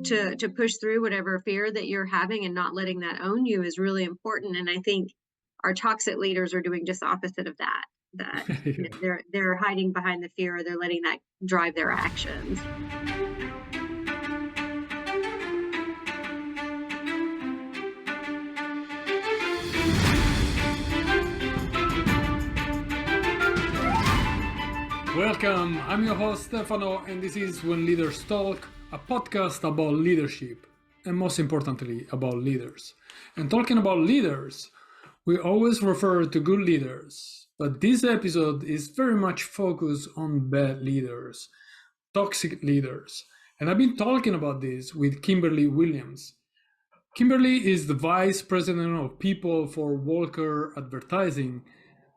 to push through whatever fear that you're having and not letting that own you is really important. And I think our toxic leaders are doing just the opposite of that. That they're hiding behind the fear, or they're letting that drive their actions. Welcome, I'm your host Stefano, and this is When Leaders Talk, a podcast about leadership, and most importantly, about leaders. And talking about leaders, we always refer to good leaders, but this episode is very much focused on bad leaders, toxic leaders. And I've been talking about this with Kimberly Williams. Kimberly is the Vice President of People for Walker Advertising,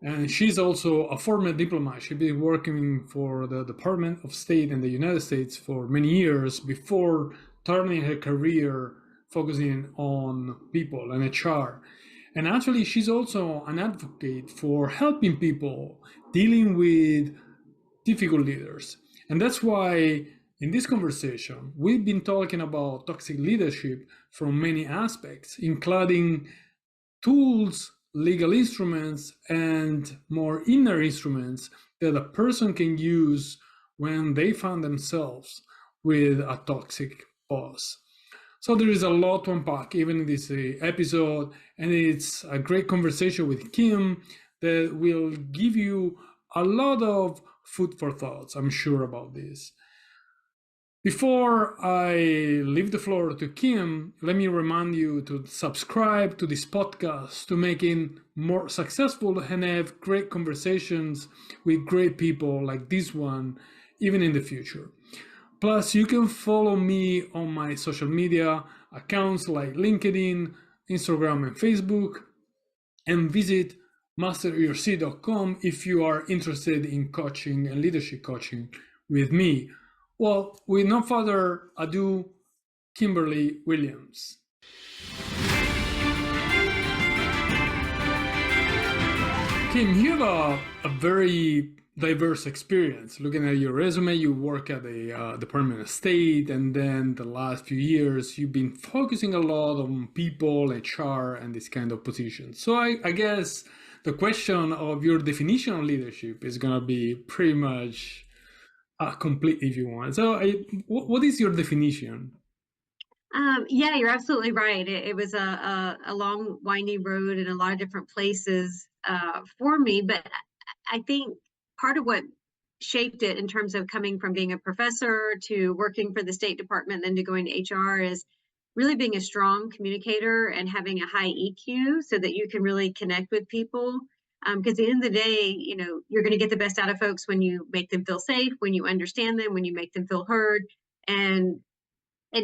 and she's also a former diplomat. She's been working for the Department of State in the United States for many years before turning her career focusing on people and HR. And actually, she's also an advocate for helping people dealing with difficult leaders. And that's why in this conversation, we've been talking about toxic leadership from many aspects, including tools, legal instruments, and more inner instruments that a person can use when they find themselves with a toxic boss. So there is a lot to unpack even in this episode, and it's a great conversation with Kim that will give you a lot of food for thoughts, I'm sure, about this. Before I leave the floor to Kim, let me remind you to subscribe to this podcast to make it more successful and have great conversations with great people like this one, even in the future. Plus, you can follow me on my social media accounts like LinkedIn, Instagram, and Facebook, and visit masteryourseat.com if you are interested in coaching and leadership coaching with me. Well, with no further ado, Kimberly Williams. Kim, you have a very diverse experience. Looking at your resume, you work at the Department of State, and then the last few years, you've been focusing a lot on people, HR, and this kind of positions. So I guess the question of your definition of leadership is going to be pretty much complete if you want. So what is your definition? Yeah, you're absolutely right. It was a long, winding road in a lot of different places for me. But I think part of what shaped it in terms of coming from being a professor to working for the State Department, then to going to HR, is really being a strong communicator and having a high EQ so that you can really connect with people. Because at the end of the day, you're going to get the best out of folks when you make them feel safe, when you understand them, when you make them feel heard, and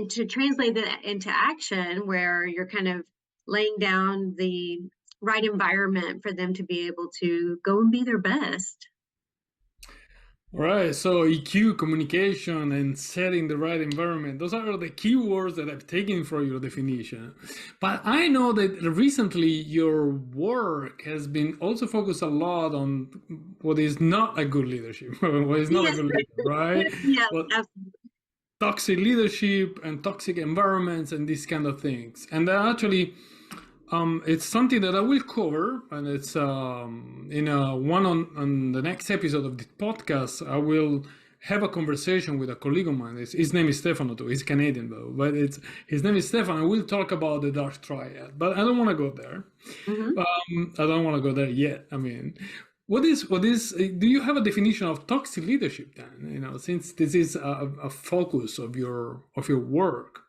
to translate that into action where you're kind of laying down the right environment for them to be able to go and be their best. Right. So EQ, communication, and setting the right environment. Those are the key words that I've taken from your definition. But I know that recently your work has been also focused a lot on what is not a good leadership, what is not a good leader, right? Yeah, absolutely. Toxic leadership and toxic environments and these kind of things. And actually, it's something that I will cover, and it's on the next episode of the podcast. I will have a conversation with a colleague of mine. His name is Stefano too. He's Canadian though, but his name is Stefano. We'll talk about the dark triad, but I don't want to go there. Mm-hmm. I don't want to go there yet. I mean, what is? Do you have a definition of toxic leadership then? Since this is a focus of your work.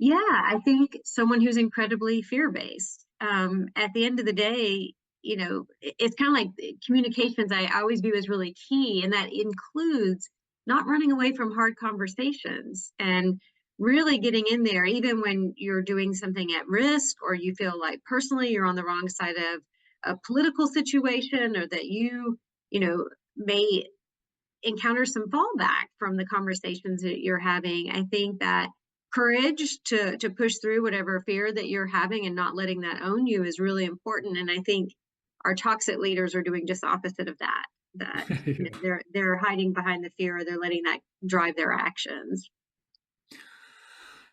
Yeah, I think someone who's incredibly fear-based. At the end of the day, it's kind of like communications I always view as really key, and that includes not running away from hard conversations and really getting in there, even when you're doing something at risk or you feel like personally you're on the wrong side of a political situation, or that you may encounter some fallback from the conversations that you're having. I think that courage to push through whatever fear that you're having and not letting that own you is really important. And I think our toxic leaders are doing just the opposite of that. They're hiding behind the fear, or they're letting that drive their actions.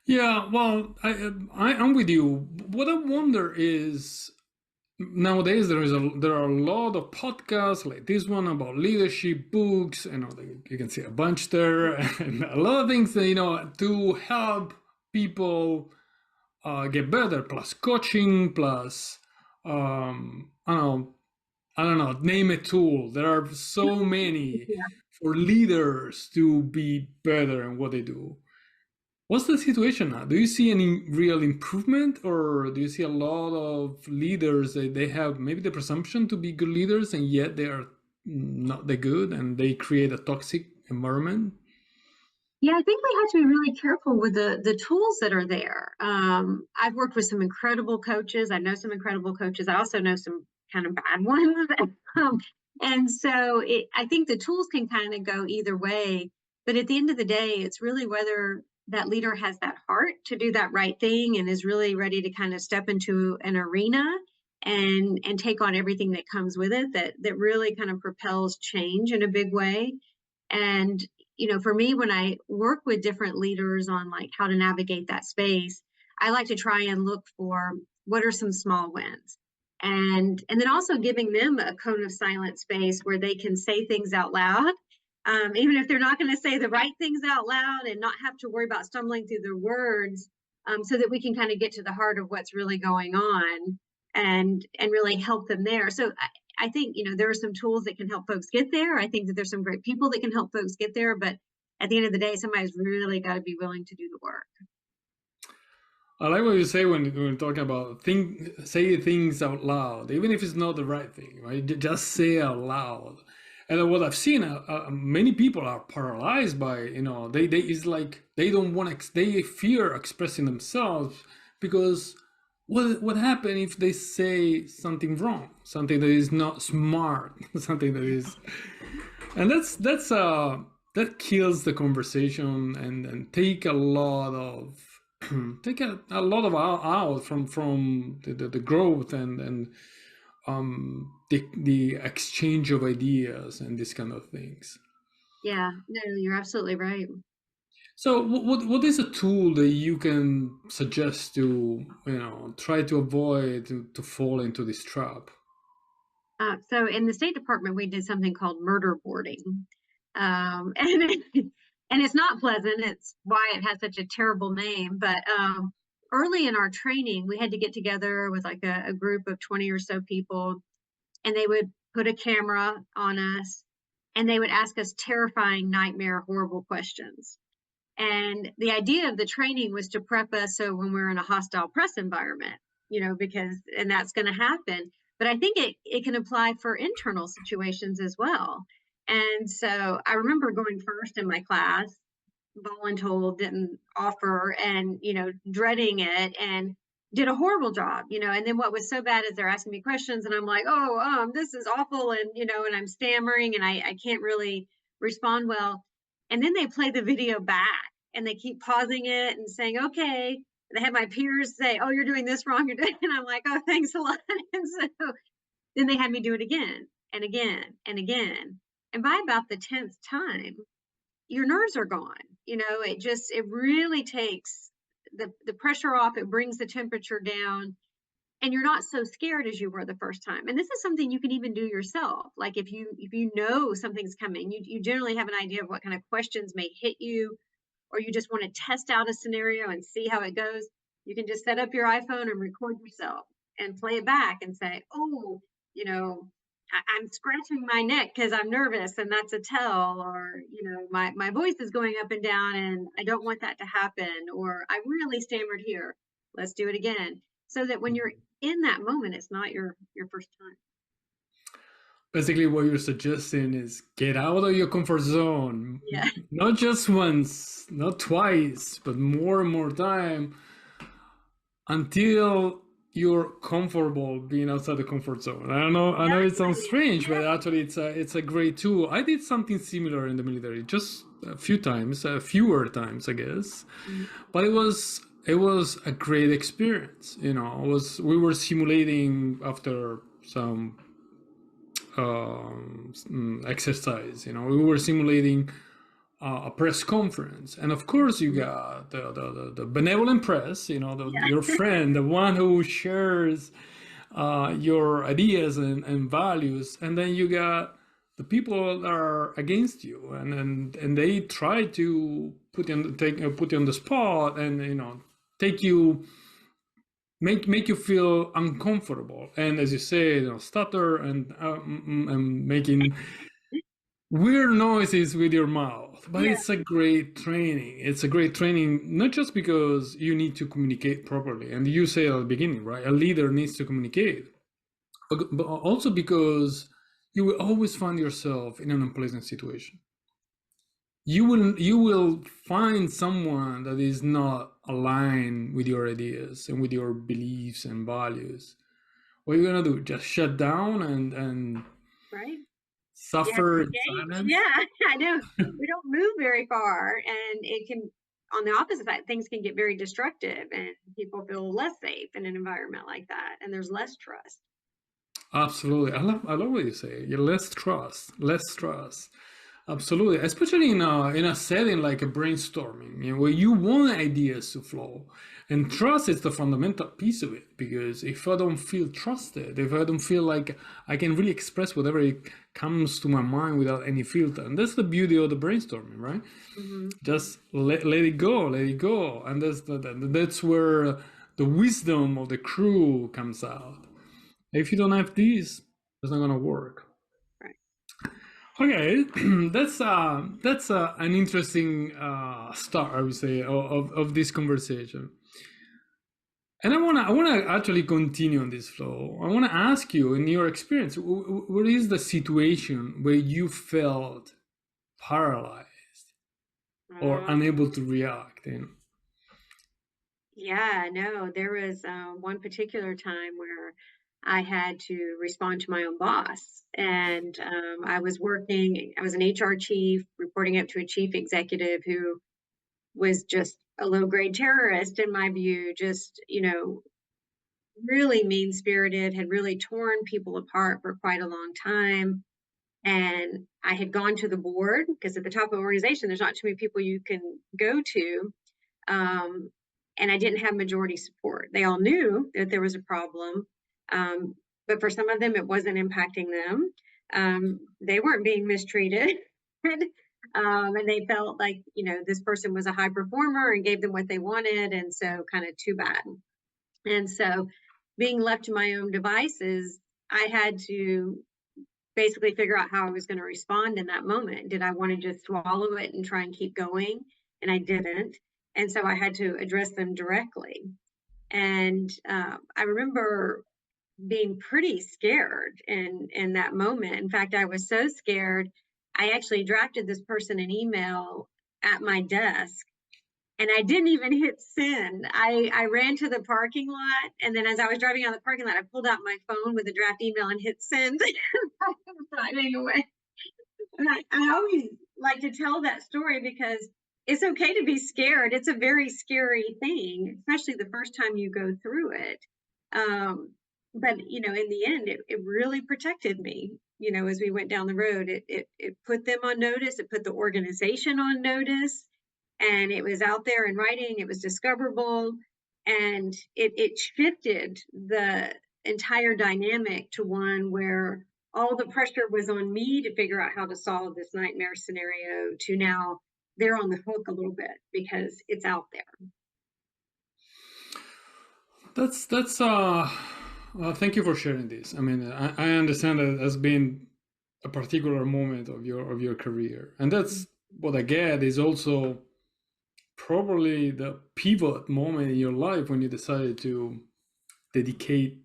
Yeah, well, I'm with you. What I wonder is nowadays there are a lot of podcasts like this one about leadership, books, and you can see a bunch there, and a lot of things that, to help people get better, plus coaching, plus I don't know, name a tool. There are so many Yeah. for leaders to be better in what they do. What's the situation now? Do you see any real improvement, or do you see a lot of leaders that they have maybe the presumption to be good leaders and yet they are not that good and they create a toxic environment? Yeah, I think we have to be really careful with the tools that are there. I've worked with some incredible coaches. I know some incredible coaches. I also know some kind of bad ones. um, and so I think the tools can kind of go either way. But at the end of the day, it's really whether that leader has that heart to do that right thing and is really ready to kind of step into an arena and take on everything that comes with it, that really kind of propels change in a big way. And for me, when I work with different leaders on like how to navigate that space, I like to try and look for what are some small wins. And then also giving them a cone of silence space where they can say things out loud, even if they're not going to say the right things out loud and not have to worry about stumbling through their words, so that we can kind of get to the heart of what's really going on and really help them there. So I think, there are some tools that can help folks get there. I think that there's some great people that can help folks get there, but at the end of the day, somebody's really got to be willing to do the work. I like what you say when we're talking about say things out loud, even if it's not the right thing, right? Just say out loud. And what I've seen, many people are paralyzed by, they it's like they don't want to, they fear expressing themselves because what happen if they say something wrong, something that is not smart, something that is, and that kills the conversation and take a lot of take a lot of out from the growth and the exchange of ideas and these kind of things. Yeah, no, you're absolutely right. So what is a tool that you can suggest to try to avoid to fall into this trap? So in the State Department, we did something called murder boarding. And it's not pleasant. It's why it has such a terrible name. But early in our training, we had to get together with like a group of 20 or so people, and they would put a camera on us and they would ask us terrifying, nightmare, horrible questions. And the idea of the training was to prep us so when we're in a hostile press environment, and that's going to happen. But I think it can apply for internal situations as well. And so I remember going first in my class, voluntold, didn't offer, and dreading it, and did a horrible job, and then what was so bad is they're asking me questions and I'm like, oh, this is awful, and I'm stammering and I can't really respond well. And then they play the video back and they keep pausing it and saying, okay. And they have my peers say, oh, you're doing this wrong, you're doing, and I'm like, oh, thanks a lot. And so then they had me do it again and again and again. And by about the 10th time, your nerves are gone. It really takes the pressure off. It brings the temperature down, and you're not so scared as you were the first time. And this is something you can even do yourself. Like if you know something's coming, you generally have an idea of what kind of questions may hit you, or you just want to test out a scenario and see how it goes. You can just set up your iPhone and record yourself and play it back and say, oh, you know, I'm scratching my neck because I'm nervous and that's a tell, or, my voice is going up and down and I don't want that to happen, or I really stammered here. Let's do it again. So that when you're in that moment, it's not your first time. Basically, what you're suggesting is get out of your comfort zone, Yeah. not just once, not twice, but more and more time until you're comfortable being outside the comfort zone. I know it sounds strange, but actually it's a great tool. I did something similar in the military, just a few times, fewer times, I guess, but it was a great experience. We were simulating after some exercise. We were simulating a press conference, and of course you got the benevolent press, your friend, the one who shares your ideas and values, and then you got the people that are against you, and they try to put you on the spot, and take you make you feel uncomfortable, and as you say, stutter and making weird noises with your mouth. But Yeah. it's a great training. It's a great training, not just because you need to communicate properly, and you say at the beginning, right? A leader needs to communicate, but also because you will always find yourself in an unpleasant situation. You will find someone that is not aligned with your ideas and with your beliefs and values. What are you gonna do? Just shut down and Right. You have to suffer in engage. silence? Yeah, I know. We don't move very far, and it can, on the opposite side, things can get very destructive, and people feel less safe in an environment like that, and there's less trust. Absolutely. I love what you say. You less trust, less trust. Absolutely, especially in a setting like a brainstorming, where you want ideas to flow, and trust is the fundamental piece of it. Because if I don't feel trusted, if I don't feel like I can really express whatever it comes to my mind without any filter, and that's the beauty of the brainstorming, right? Hmm. Just let it go, let it go, and that's where the wisdom of the crew comes out. If you don't have these, it's not gonna work. Right. Okay, that's an interesting start, I would say, of this conversation. And I wanna actually continue on this flow. I wanna ask you, in your experience, what is the situation where you felt paralyzed or Uh, unable to react? And yeah, no, there was one particular time where I had to respond to my own boss. And I was an HR chief reporting up to a chief executive who was just a low grade terrorist, in my view, just, really mean spirited, had really torn people apart for quite a long time. And I had gone to the board because at the top of an organization, there's not too many people you can go to. Um, and I didn't have majority support. They all knew that there was a problem, um, but for some of them, it wasn't impacting them. They weren't being mistreated. And they felt like, this person was a high performer and gave them what they wanted. And so, kind of too bad. And so, being left to my own devices, I had to basically figure out how I was going to respond in that moment. Did I want to just swallow it and try and keep going? And I didn't. And so I had to address them directly. And I remember being pretty scared in that moment. In fact, I was so scared, I actually drafted this person an email at my desk, and I didn't even hit send. I ran to the parking lot, and then as I was driving out of the parking lot, I pulled out my phone with a draft email and hit send. Driving away. And I always like to tell that story because it's okay to be scared. It's a very scary thing, especially the first time you go through it. Um, but in the end, it really protected me. As we went down the road, it put them on notice. It put the organization on notice, and it was out there in writing. It was discoverable, and it shifted the entire dynamic to one where all the pressure was on me to figure out how to solve this nightmare scenario, to now they're on the hook a little bit because it's out there. that's thank you for sharing this. I mean, I understand that as being a particular moment of your career, and that's what I get is also probably the pivot moment in your life when you decided to dedicate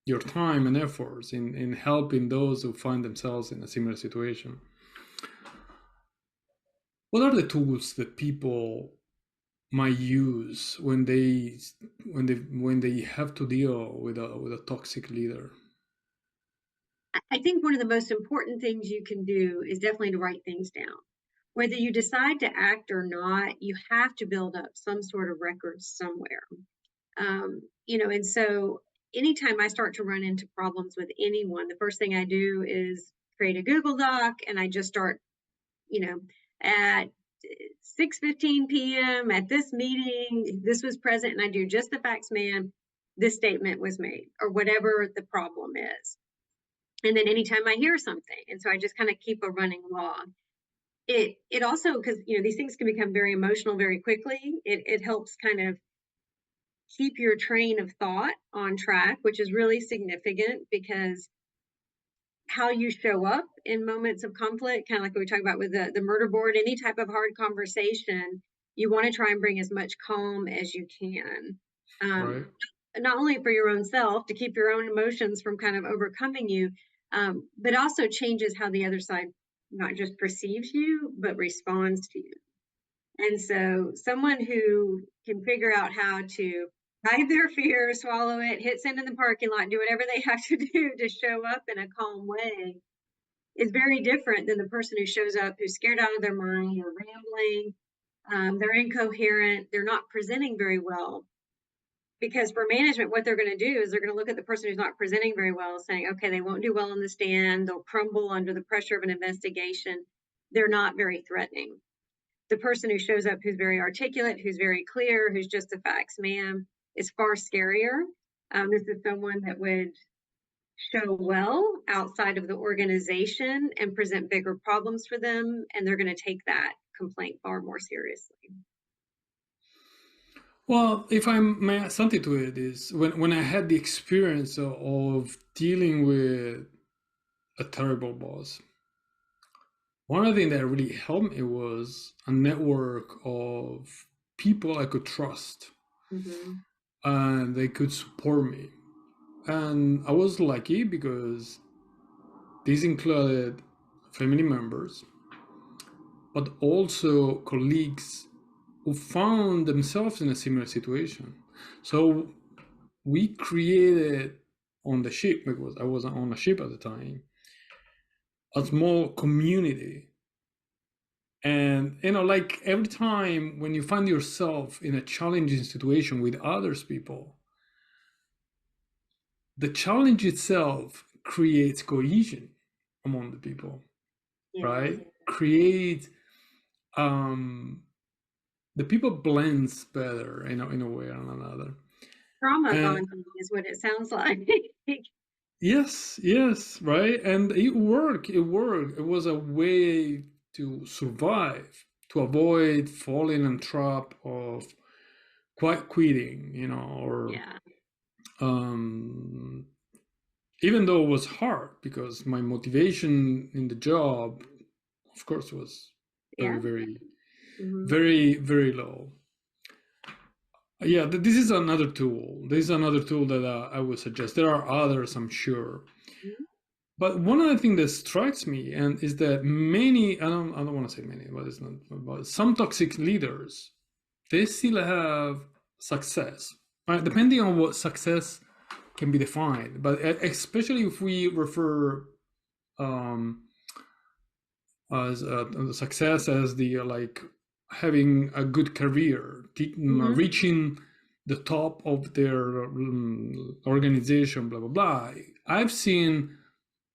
your time and efforts in helping those who find themselves in a similar situation. What are the tools that people might use when they have to deal with a toxic leader? I think one of the most important things you can do is definitely to write things down. Whether you decide to act or not, you have to build up some sort of record somewhere. And so anytime I start to run into problems with anyone, the first thing I do is create a Google Doc, and I just start, you know, at 6:15 p.m. at this meeting, this was present, and I do just the facts, ma'am. This statement was made, or whatever the problem is. And then anytime I hear something, and so I just kind of keep a running log. It also, because these things can become very emotional very quickly. It helps kind of keep your train of thought on track, which is really significant, because how you show up in moments of conflict, kind of like what we talked about with the murder board, any type of hard conversation, you want to try and bring as much calm as you can. Right. Not only for your own self, to keep your own emotions from kind of overcoming you, but also changes how the other side not just perceives you, but responds to you. And so someone who can figure out how to hide their fear, swallow it, hit send in the parking lot, do whatever they have to do to show up in a calm way is very different than the person who shows up who's scared out of their mind, or rambling, they're incoherent, they're not presenting very well. Because for management, what they're going to do is they're going to look at the person who's not presenting very well, saying, okay, they won't do well on the stand, they'll crumble under the pressure of an investigation, they're not very threatening. The person who shows up who's very articulate, who's very clear, who's just the facts, ma'am, is far scarier. This is someone that would show well outside of the organization and present bigger problems for them, and they're going to take that complaint far more seriously. Well, if I may add something to it, is when I had the experience of dealing with a terrible boss, one of the things that really helped me was a network of people I could trust, and they could support me. And I was lucky because these included family members, but also colleagues who found themselves in a similar situation. So we created on the ship, because I wasn't on a ship at the time, a small community. And like every time when you find yourself in a challenging situation with others people, the challenge itself creates cohesion among the people, right? Create the people blends better, in a way or another. Trauma bonding is what it sounds like. Yes, right. And it worked. It was a way to survive, to avoid falling in trap of quitting, or even though it was hard, because my motivation in the job, of course, was very, very, very low. Yeah, this is another tool. This is another tool that I would suggest. There are others, I'm sure. But one of the things that strikes me and is that many, I don't want to say many, but it's not, but some toxic leaders, they still have success, right? Depending on what success can be defined. But especially if we refer as success as the having a good career, reaching the top of their organization, blah, blah, blah. I've seen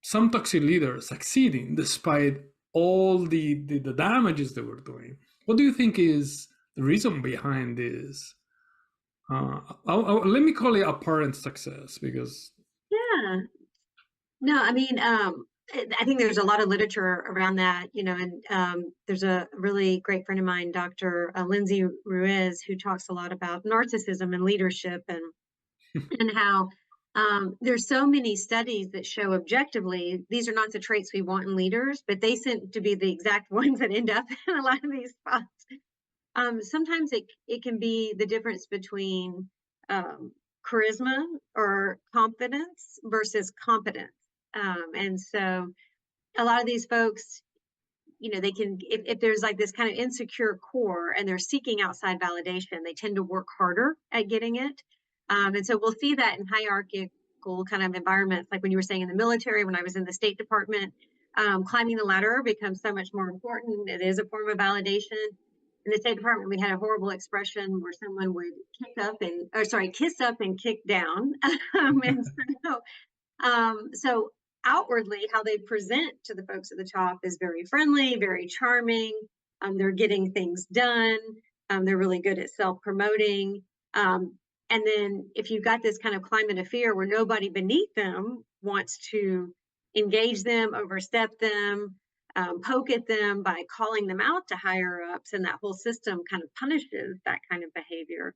some toxic leaders succeeding despite all the damages they were doing. What do you think is the reason behind this? Let me call it apparent success, because... Yeah. No, I mean, I think there's a lot of literature around that, and there's a really great friend of mine, Dr. Lindsay Ruiz, who talks a lot about narcissism and leadership, and how there's so many studies that show objectively these are not the traits we want in leaders, but they seem to be the exact ones that end up in a lot of these spots. Sometimes it can be the difference between charisma or confidence versus competence. And so a lot of these folks, they can, if there's like this kind of insecure core and they're seeking outside validation, they tend to work harder at getting it. And so we'll see that in hierarchical kind of environments, like when you were saying in the military, when I was in the State Department, climbing the ladder becomes so much more important. It is a form of validation. In the State Department, we had a horrible expression where someone would kiss up and kick down. And so outwardly, how they present to the folks at the top is very friendly, very charming, They're getting things done. They're really good at self-promoting. And then if you've got this kind of climate of fear where nobody beneath them wants to engage them, overstep them, poke at them by calling them out to higher ups, and that whole system kind of punishes that kind of behavior.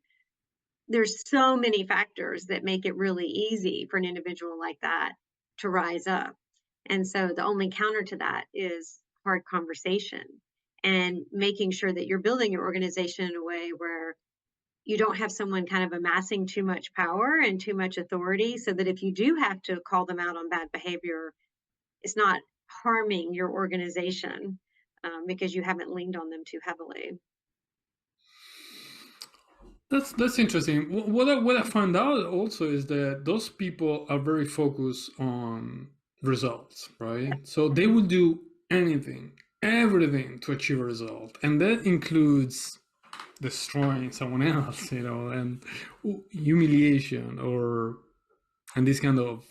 There's so many factors that make it really easy for an individual like that to rise up. And so the only counter to that is hard conversation and making sure that you're building your organization in a way where you don't have someone kind of amassing too much power and too much authority, so that if you do have to call them out on bad behavior, it's not harming your organization because you haven't leaned on them too heavily. That's interesting. What I found out also is that those people are very focused on results, right? So they will do anything, everything to achieve a result, and that includes destroying someone else, and humiliation and these kind of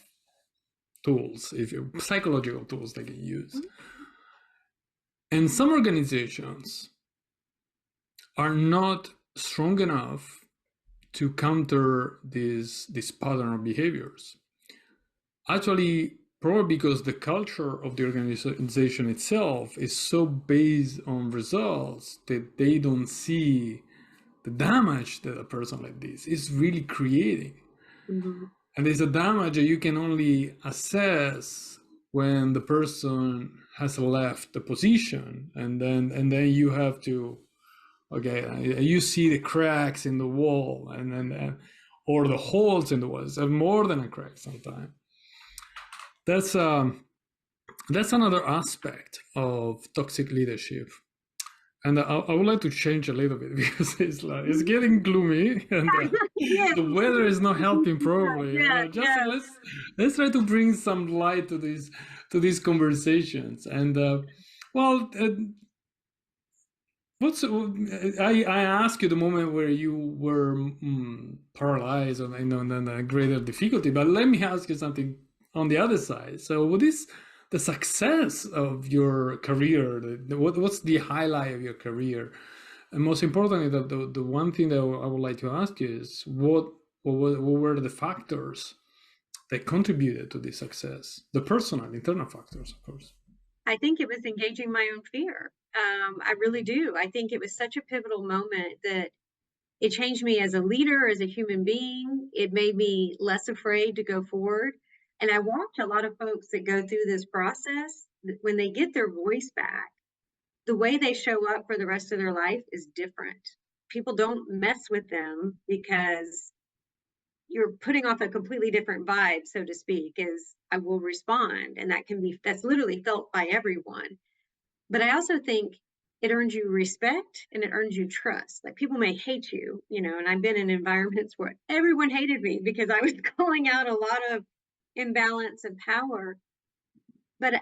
tools, psychological tools they can use. And some organizations are not strong enough to counter this pattern of behaviors. Actually, probably because the culture of the organization itself is so based on results that they don't see the damage that a person like this is really creating. Mm-hmm. And there's a damage that you can only assess when the person has left the position, and then you have to, okay, you see the cracks in the wall, or the holes in the walls, more than a crack sometimes. That's another aspect of toxic leadership. And I would like to change a little bit because it's getting gloomy, and the weather is not helping probably. Let's try to bring some light to these conversations. And I asked you the moment where you were paralyzed and a greater difficulty, but let me ask you something on the other side. So what is the success of your career? What's the highlight of your career? And most importantly, the one thing that I would like to ask you is what were the factors that contributed to this success? The personal, internal factors, of course. I think it was engaging my own fear. I really do. I think it was such a pivotal moment that it changed me as a leader, as a human being. It made me less afraid to go forward. And I watch a lot of folks that go through this process, when they get their voice back, the way they show up for the rest of their life is different. People don't mess with them because you're putting off a completely different vibe, so to speak, is I will respond. And that's literally felt by everyone. But I also think it earns you respect and it earns you trust. Like, people may hate you, and I've been in environments where everyone hated me because I was calling out a lot of imbalance and power. But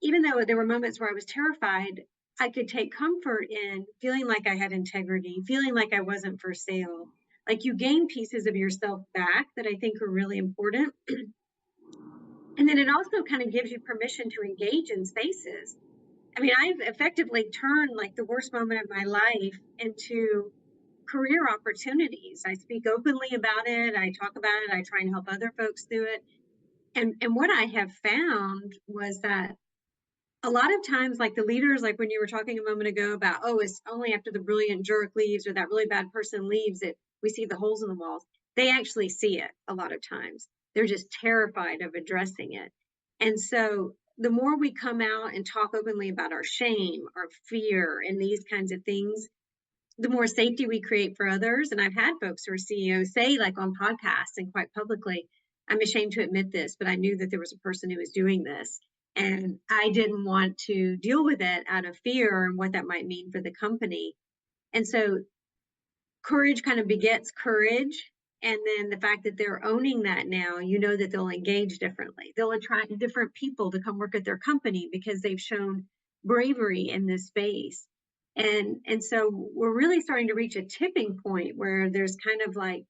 even though there were moments where I was terrified, I could take comfort in feeling like I had integrity, feeling like I wasn't for sale. Like, you gain pieces of yourself back that I think are really important. And then it also kind of gives you permission to engage in spaces. I mean, I've effectively turned like the worst moment of my life into career opportunities. I speak openly about it. I talk about it. I try and help other folks through it. And what I have found was that a lot of times, like the leaders, like when you were talking a moment ago about, oh, it's only after the brilliant jerk leaves or that really bad person leaves that we see the holes in the walls. They actually see it a lot of times. They're just terrified of addressing it. And so the more we come out and talk openly about our shame, our fear, and these kinds of things, the more safety we create for others. And I've had folks who are CEOs say, like on podcasts and quite publicly, I'm ashamed to admit this, but I knew that there was a person who was doing this. And I didn't want to deal with it out of fear and what that might mean for the company. And so courage kind of begets courage. And then the fact that they're owning that now, that they'll engage differently. They'll attract different people to come work at their company because they've shown bravery in this space. And so we're really starting to reach a tipping point where there's kind of like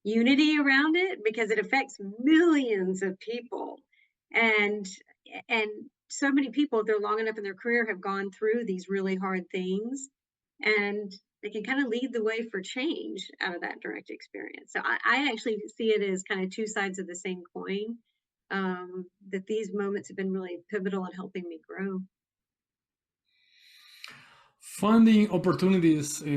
unity around it because it affects millions of people. And so many people, if they're long enough in their career, have gone through these really hard things, and they can kind of lead the way for change out of that direct experience. So I actually see it as kind of two sides of the same coin. That these moments have been really pivotal in helping me grow. Finding opportunities Yeah,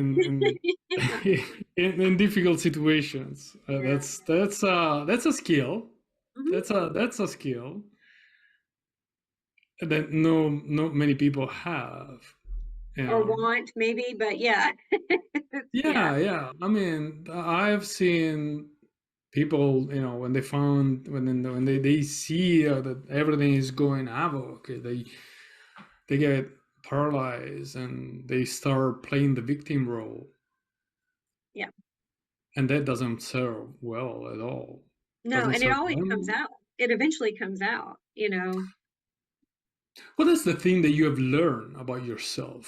in difficult situations. yeah. That's a skill. Mhm. That's a skill that no many people have. You Or know. want maybe, but yeah. Yeah. Yeah. I mean, I've seen people, when they found when they see that everything is going havoc, they get paralyzed and they start playing the victim role, Yeah. and that doesn't serve well at all. No, Doesn't and it serve always comes them. out. It eventually comes out, you know. What is the thing that you have learned about yourself?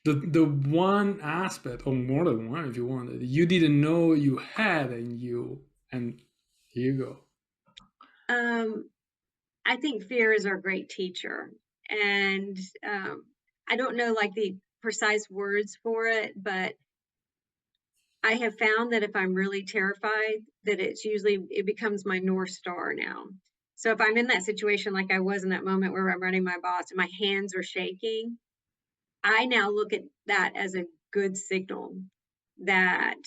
The one aspect, or more than one if you want, that you didn't know you had in you, and here you go. Um, I think fear is our great teacher. And I don't know like the precise words for it, but I have found that if I'm really terrified, that it becomes my North Star now. So if I'm in that situation like I was in that moment where I'm running my boss and my hands are shaking, I now look at that as a good signal that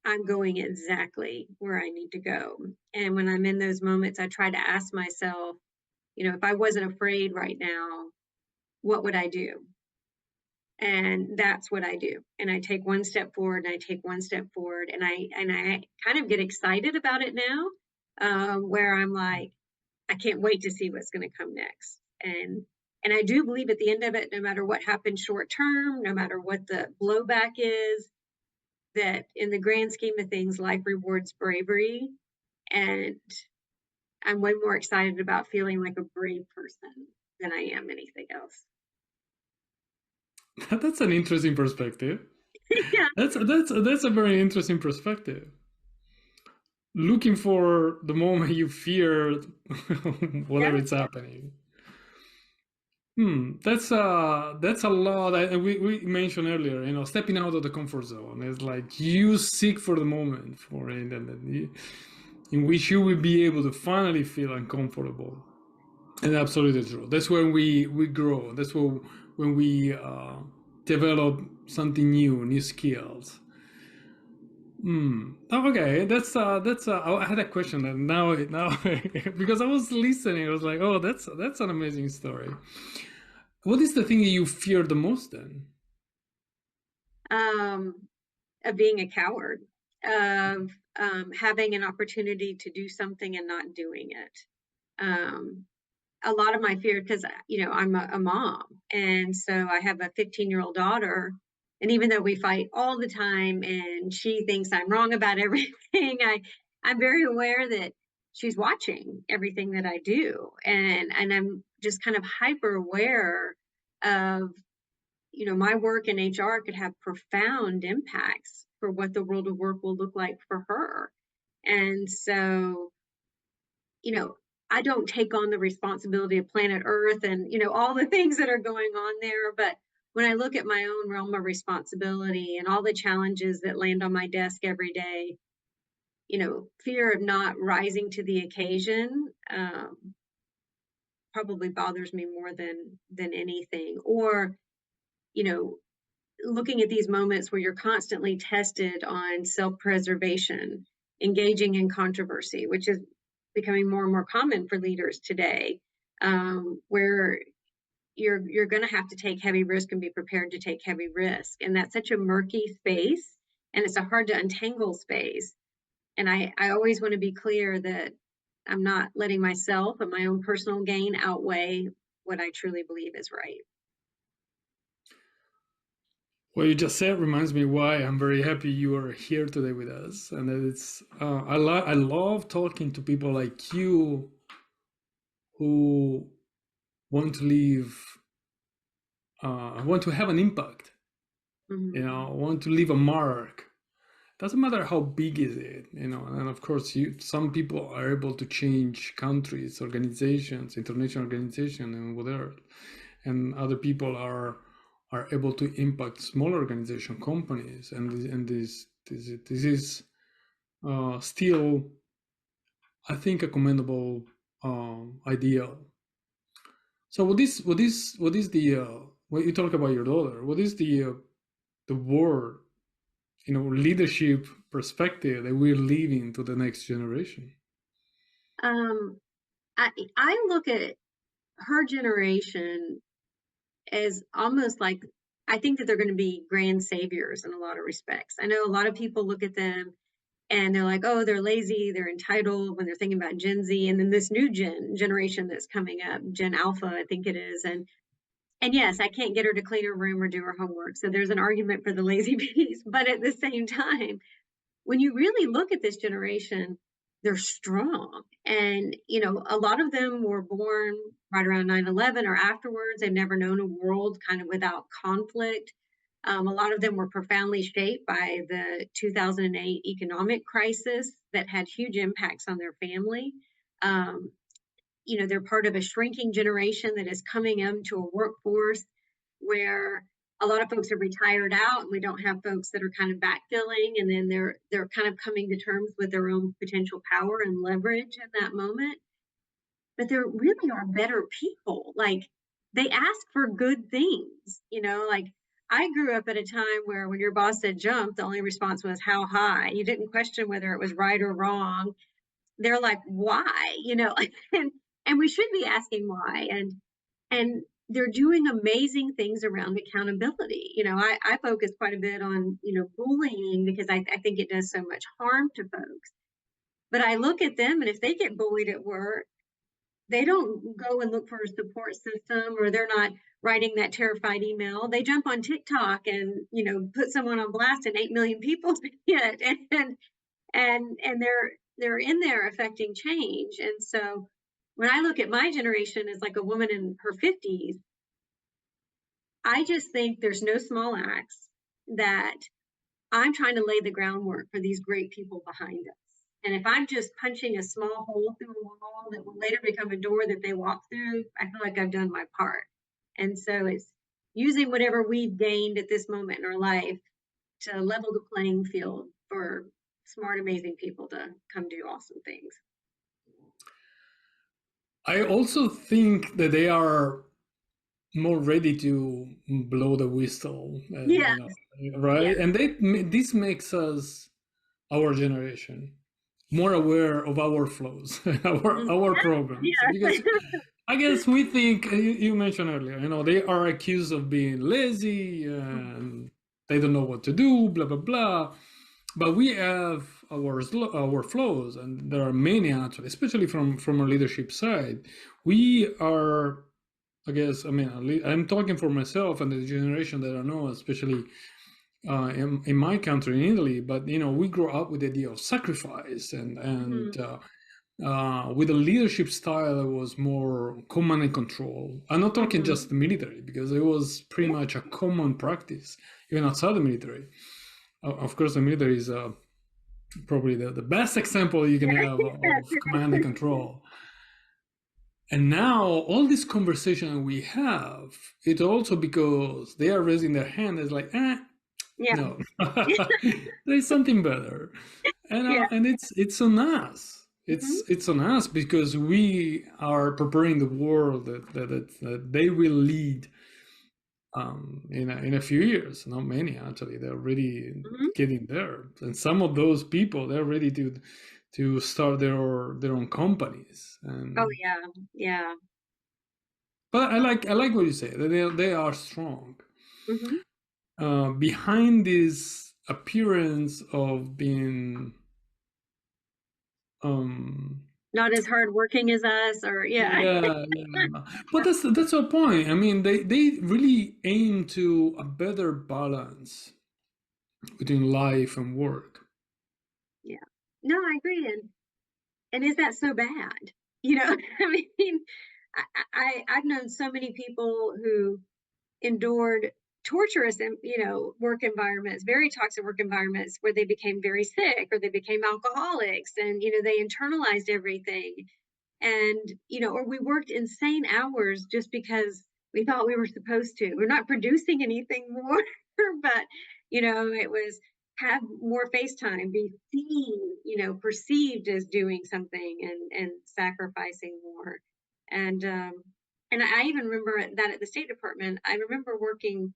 I'm going exactly where I need to go. And when I'm in those moments, I try to ask myself, if I wasn't afraid right now, what would I do? And that's what I do. And I take one step forward and I take one step forward and I kind of get excited about it now, where I'm like, I can't wait to see what's going to come next. And I do believe at the end of it, no matter what happens short term, no matter what the blowback is, that in the grand scheme of things, life rewards bravery. And I'm way more excited about feeling like a brave person than I am anything else. That's an interesting perspective. Yeah. That's a very interesting perspective. Looking for the moment you feared whatever Yeah. it's happening. That's a lot. We mentioned earlier, stepping out of the comfort zone. It's like you seek for the moment for it, in which you will be able to finally feel uncomfortable. And absolutely true. That's when we grow. That's when we develop something new skills. Oh, okay, that's. I had a question, and now because I was listening, I was like, oh, that's an amazing story. What is the thing that you fear the most then? um, of being a coward, of having an opportunity to do something and not doing it. Um, a lot of my fear, because I'm a mom, and so I have a 15-year-old daughter, and even though we fight all the time, and she thinks I'm wrong about everything, I'm very aware that she's watching everything that I do, and I'm just kind of hyper aware of my work in HR could have profound impacts for what the world of work will look like for her. And so, you know, I don't take on the responsibility of planet Earth and, all the things that are going on there. But when I look at my own realm of responsibility and all the challenges that land on my desk every day, fear of not rising to the occasion probably bothers me more than anything. Or, you know, looking at these moments where you're constantly tested on self-preservation, engaging in controversy, which is becoming more and more common for leaders today, where you're going to have to take heavy risk and be prepared to take heavy risk, and that's such a murky space, and it's a hard to untangle space. And I always want to be clear that I'm not letting myself and my own personal gain outweigh what I truly believe is right. What you just said reminds me why I'm very happy you are here today with us, and that it's I love talking to people like you who want to live, want to have an impact, Mhm. want to leave a mark, doesn't matter how big is it, and of course some people are able to change countries, organizations, international organization and whatever, and other people are able to impact small organization companies, and this is still, I think, a commendable ideal. So what is the when you talk about your daughter, what is the word, leadership perspective that we're leaving to the next generation? Um, I look at her generation as almost like, I think that they're going to be grand saviors in a lot of respects. I know a lot of people look at them and they're like, oh, they're lazy, they're entitled when they're thinking about Gen Z, and then this new generation that's coming up, Gen Alpha, I think it is, and yes, I can't get her to clean her room or do her homework, so there's an argument for the lazy piece. But at the same time, when you really look at this generation, they're strong. And, a lot of them were born right around 9/11 or afterwards. They've never known a world kind of without conflict. A lot of them were profoundly shaped by the 2008 economic crisis that had huge impacts on their family. Um, they're part of a shrinking generation that is coming into a workforce where a lot of folks are retired out and we don't have folks that are kind of backfilling, and then they're kind of coming to terms with their own potential power and leverage in that moment. But there really are better people. Like, they ask for good things, like, I grew up at a time where when your boss said jump, the only response was how high. You didn't question whether it was right or wrong. They're like, why? and we should be asking why. And they're doing amazing things around accountability. I focus quite a bit on, bullying, because I think it does so much harm to folks. But I look at them, and if they get bullied at work, they don't go and look for a support system, or they're not writing that terrified email. They jump on TikTok and, put someone on blast, and 8 million people see it. And they're in there affecting change. And so when I look at my generation as like a woman in her 50s, I just think there's no small acts, that I'm trying to lay the groundwork for these great people behind us. And if I'm just punching a small hole through a wall that will later become a door that they walk through, I feel like I've done my part. And so it's using whatever we've gained at this moment in our life to level the playing field for smart, amazing people to come do awesome things. I also think that they are more ready to blow the whistle, Yeah, yeah. right? And this makes us, our generation, more aware of our flaws, our problems, Yeah. because I guess we think, you mentioned earlier, they are accused of being lazy and they don't know what to do, blah blah blah. But we have our flaws, and there are many actually, especially from a leadership side. We are, I guess, I mean, I'm talking for myself and the generation that I know, especially in my country, in Italy. But we grew up with the idea of sacrifice, and with a leadership style that was more command and control. I'm not talking just the military, because it was pretty much a common practice even outside the military. Of course, the military is probably the best example you can have of command and control. And now all this conversation we have, it's also because they are raising their hand. It's like, Yeah. no, there's something better, and Yeah. it's on us. Mhm. It's on us, because we are preparing the world that they will lead in a few years. Not many, actually. They're already Mhm. getting there, and some of those people, they're ready to start their own companies. Oh, And yeah. Yeah. but I like what you say, that they are strong Mhm. behind this appearance of being um Not as hardworking as us, or yeah. yeah. But that's a point. I mean, they really aim to a better balance between life and work. Yeah. No, I agree. And is that so bad? I mean, I've known so many people who endured torturous and work environments, very toxic work environments, where they became very sick or they became alcoholics, and they internalized everything. And or we worked insane hours just because we thought we were supposed to. We're not producing anything more, but it was have more face time, be seen, perceived as doing something, and sacrificing more. And I even remember that at the State Department, I remember working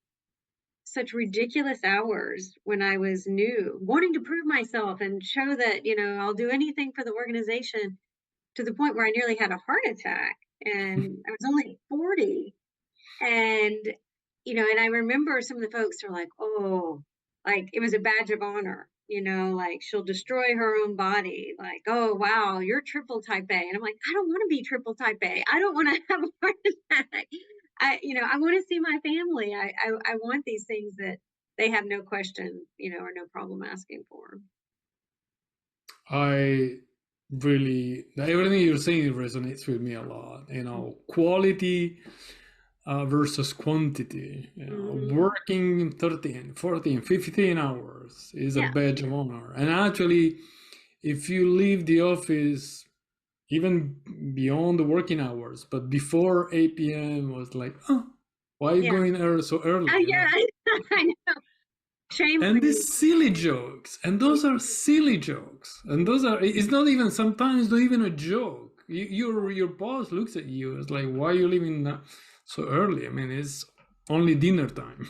such ridiculous hours when I was new, wanting to prove myself and show that, I'll do anything for the organization, to the point where I nearly had a heart attack, and I was only 40. And, and I remember some of the folks are like, oh, like it was a badge of honor, like she'll destroy her own body. Like, oh, wow, you're triple type A. And I'm like, I don't want to be triple type A. I don't want to have a heart attack. I want to see my family. I want these things that they have no question, or no problem asking for. I really, everything you're saying resonates with me a lot. Quality versus quantity. Working 13, 14, 15 hours is a badge of honor. And actually, if you leave the office even beyond the working hours, but before 8 p.m. was like, oh, why are you going so early? I know. Shame and these silly jokes, and those are silly jokes, and those are, it's not even, sometimes not even a joke. Your boss looks at you, it's like, why are you leaving so early? I mean, it's only dinner time.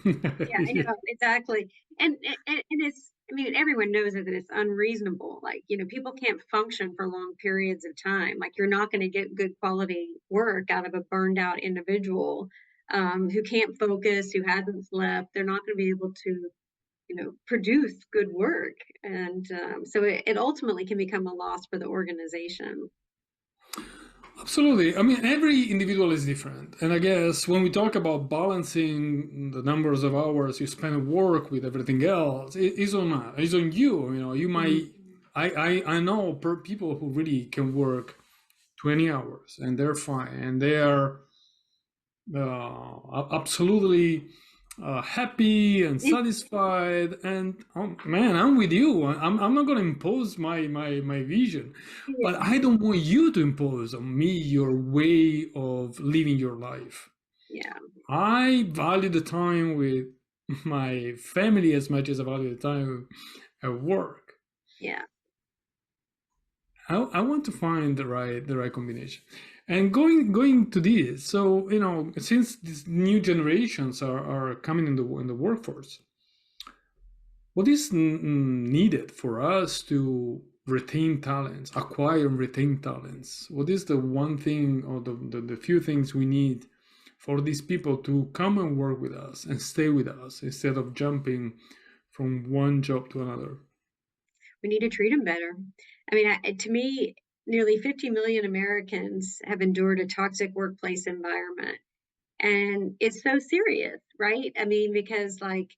Exactly. And it's, I mean, everyone knows that it's unreasonable. Like, people can't function for long periods of time. Like, you're not going to get good quality work out of a burned out individual who can't focus, who hasn't slept. They're not going to be able to produce good work. And so it ultimately can become a loss for the organization. Absolutely. I mean, every individual is different. And I guess when we talk about balancing the numbers of hours you spend at work with everything else, it's on you. You might, I know people who really can work 20 hours and they're fine. And they are absolutely happy and satisfied, and man, I'm with you. I'm not going to impose my vision, but I don't want you to impose on me your way of living your life. I value the time with my family as much as I value the time at work. I want to find the right combination. And going to this, so since these new generations are coming in the workforce, what is needed for us to retain talents, acquire and retain talents? What is the one thing or the few things we need for these people to come and work with us and stay with us instead of jumping from one job to another? We need to treat them better. I mean, to me, nearly 50 million Americans have endured a toxic workplace environment. And it's so serious, right? I mean, because like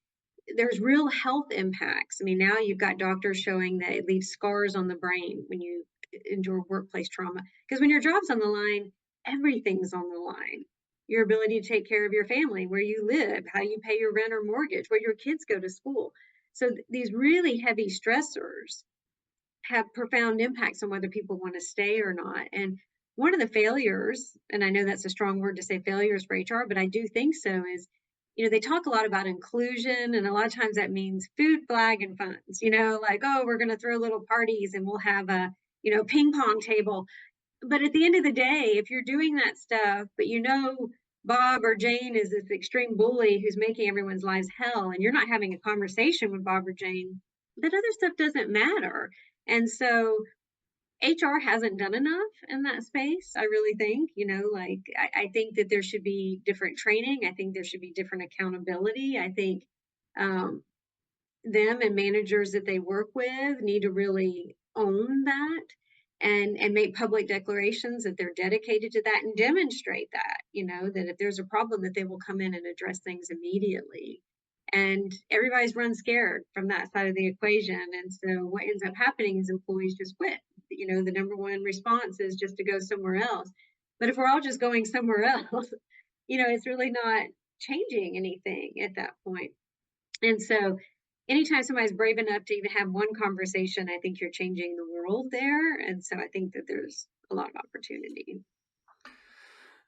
there's real health impacts. I mean, now you've got doctors showing that it leaves scars on the brain when you endure workplace trauma. Because when your job's on the line, everything's on the line. Your ability to take care of your family, where you live, how you pay your rent or mortgage, where your kids go to school. So these really heavy stressors have profound impacts on whether people want to stay or not. And one of the failures, and I know that's a strong word to say failures for HR, but I do think so, is, they talk a lot about inclusion, and a lot of times that means food, flag, and funds, like, oh, we're going to throw little parties and we'll have a, ping pong table. But at the end of the day, if you're doing that stuff, but Bob or Jane is this extreme bully who's making everyone's lives hell, and you're not having a conversation with Bob or Jane, that other stuff doesn't matter. And so HR hasn't done enough in that space, I really think. I think that there should be different training. I think there should be different accountability. I think them and managers that they work with need to really own that and make public declarations that they're dedicated to that, and demonstrate that, that if there's a problem, that they will come in and address things immediately. And everybody's run scared from that side of the equation. And so what ends up happening is employees just quit. The number one response is just to go somewhere else. But if we're all just going somewhere else, it's really not changing anything at that point. And so anytime somebody's brave enough to even have one conversation, I think you're changing the world there. And so I think that there's a lot of opportunity.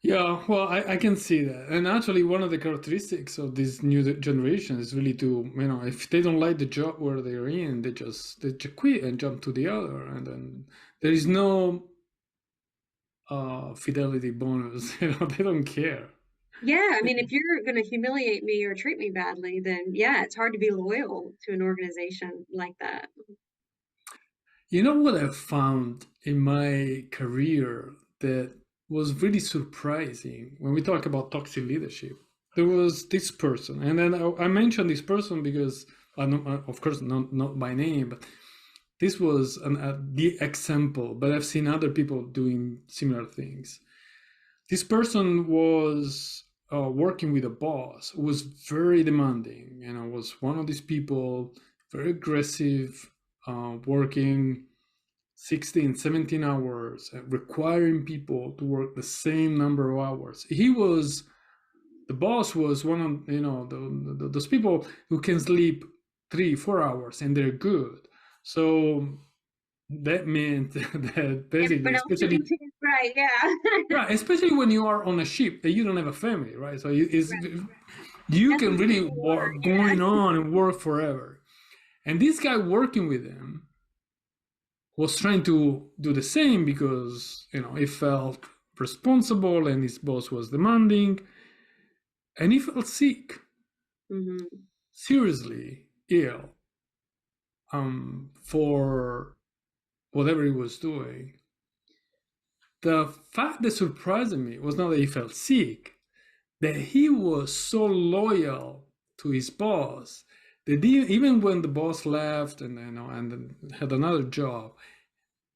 Yeah, well, I can see that. And actually, one of the characteristics of this new generation is really to, if they don't like the job where they're in, they just quit and jump to the other. And then there is no fidelity bonus. They don't care. Yeah, I mean, if you're going to humiliate me or treat me badly, then yeah, it's hard to be loyal to an organization like that. You know what I found in my career that was really surprising when we talk about toxic leadership? There was this person, and then I mentioned this person because, of course, not by name, but this was the example. But I've seen other people doing similar things. This person was working with a boss who was very demanding, and was one of these people, very aggressive, working 16, 17 hours, requiring people to work the same number of hours. The boss was one of, those people who can sleep 3, 4 hours and they're good. So that meant that basically, Everyone else should be especially, too, right? Yeah. right, especially when you are on a ship and you don't have a family, right? So you can Nothing really more. work Yeah. going on and work forever. And this guy working with him was trying to do the same because he felt responsible and his boss was demanding, and he felt sick, Mm-hmm. seriously ill, for whatever he was doing. The fact that surprised me was not that he felt sick, that he was so loyal to his boss that even when the boss left and and had another job,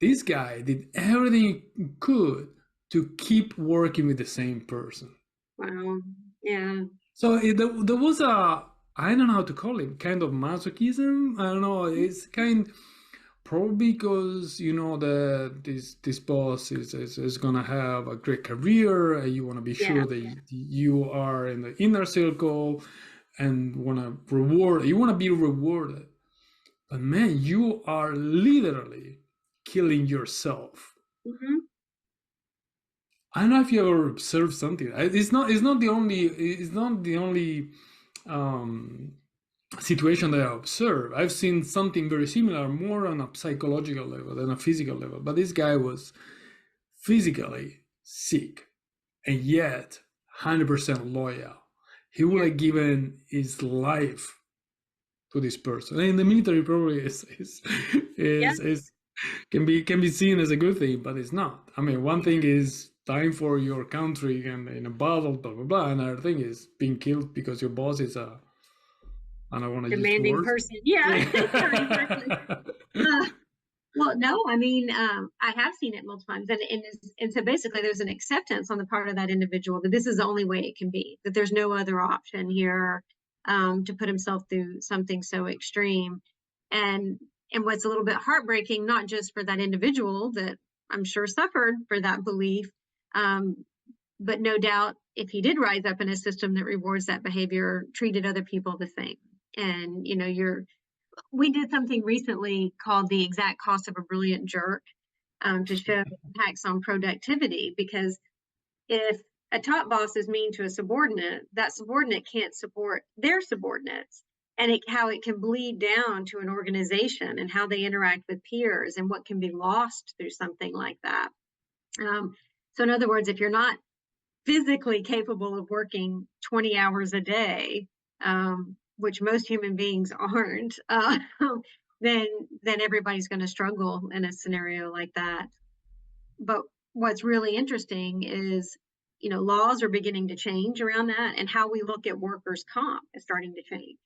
this guy did everything he could to keep working with the same person. Wow. Yeah. So there was I don't know how to call it, kind of masochism. I don't know. It's kind probably because that this boss is gonna have a great career, and you want to be Yeah. sure that you are in the inner circle and you want to be rewarded. But man, you are literally killing yourself. Mm-hmm. I don't know if you ever observed something. It's not the only. It's not the only um, situation that I observe. I've seen something very similar, more on a psychological level than a physical level. But this guy was physically sick, and yet 100% loyal. He would Yeah. have given his life to this person. And in the military, probably Yeah. is can be seen as a good thing, but it's not. I mean, one thing is dying for your country and in a battle, blah blah blah. Another thing is being killed because your boss is a, I don't want to use Demanding words. person. Yeah. Yeah, exactly. Yeah. Uh, well, no, I mean, I have seen it multiple times, and so basically, there's an acceptance on the part of that individual that this is the only way it can be, that there's no other option here, to put himself through something so extreme, and and what's a little bit heartbreaking, not just for that individual that I'm sure suffered for that belief, um, but no doubt if he did rise up in a system that rewards that behavior, treated other people the same, and we did something recently called the exact cost of a brilliant jerk, to show impacts on productivity. Because if a top boss is mean to a subordinate, that subordinate can't support their subordinates, and how it can bleed down to an organization and how they interact with peers and what can be lost through something like that. So, in other words, if you're not physically capable of working 20 hours a day, which most human beings aren't, then everybody's going to struggle in a scenario like that. But what's really interesting is, laws are beginning to change around that, and how we look at workers' comp is starting to change.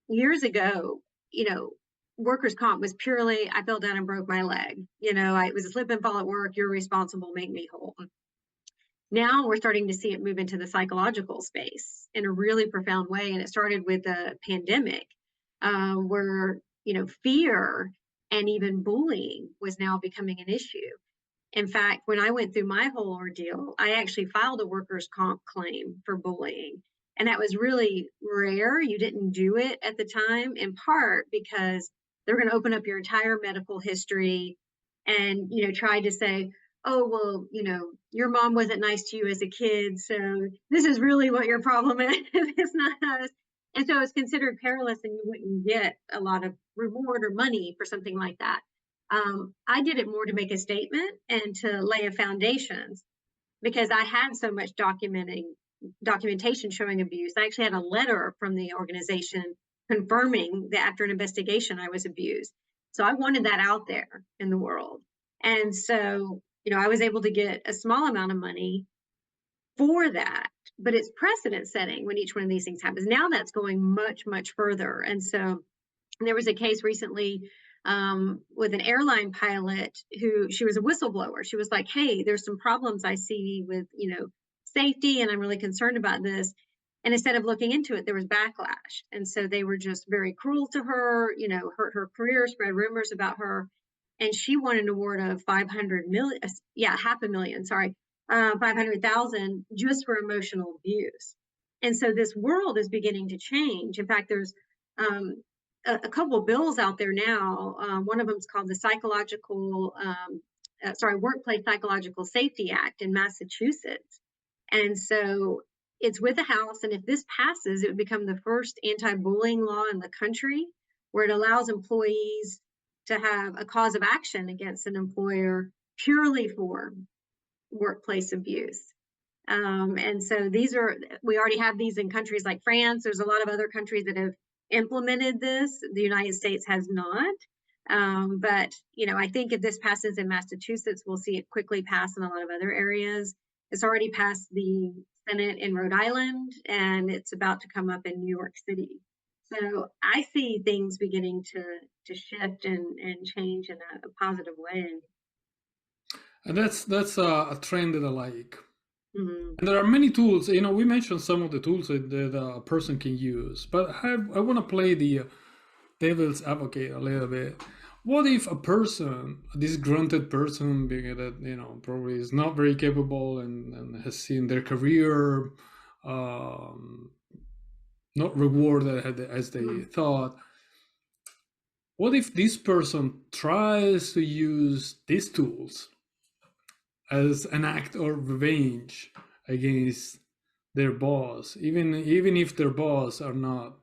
Years ago, workers' comp was purely, I fell down and broke my leg. I was a slip and fall at work. You're responsible. Make me whole. Now we're starting to see it move into the psychological space in a really profound way. And it started with the pandemic, where, fear and even bullying was now becoming an issue. In fact, when I went through my whole ordeal, I actually filed a workers' comp claim for bullying. And that was really rare. You didn't do it at the time, in part because they're going to open up your entire medical history and, try to say, oh, well, your mom wasn't nice to you as a kid. So this is really what your problem is. It's not us. And so it's considered perilous and you wouldn't get a lot of reward or money for something like that. I did it more to make a statement and to lay a foundation because I had so much documentation showing abuse. I actually had a letter from the organization confirming that after an investigation I was abused. So I wanted that out there in the world. And so, I was able to get a small amount of money for that, but it's precedent setting when each one of these things happens. Now that's going much, much further. And so there was a case recently with an airline pilot who, she was a whistleblower. She was like, hey, there's some problems I see with, safety, and I'm really concerned about this. And instead of looking into it, there was backlash. And so they were just very cruel to her, hurt her career, spread rumors about her. And she won an award of 500 million, half a million, sorry, 500,000 just for emotional abuse. And so this world is beginning to change. In fact, there's a couple of bills out there now. One of them is called the Workplace Psychological Safety Act in Massachusetts. And so it's with the House. And if this passes, it would become the first anti-bullying law in the country, where it allows employees to have a cause of action against an employer purely for workplace abuse. And so we already have these in countries like France. There's a lot of other countries that have implemented this. The United States has not. But, I think if this passes in Massachusetts, we'll see it quickly pass in a lot of other areas. It's already passed the Senate in Rhode Island, and it's about to come up in New York City. So I see things beginning to shift and change in a positive way. And that's a trend that I like. Mm-hmm. And there are many tools. We mentioned some of the tools that a person can use, but I want to play the devil's advocate a little bit. What if a person, a disgruntled person, being that probably is not very capable and has seen their career not rewarded as they thought, what if this person tries to use these tools as an act of revenge against their boss, even if their boss are not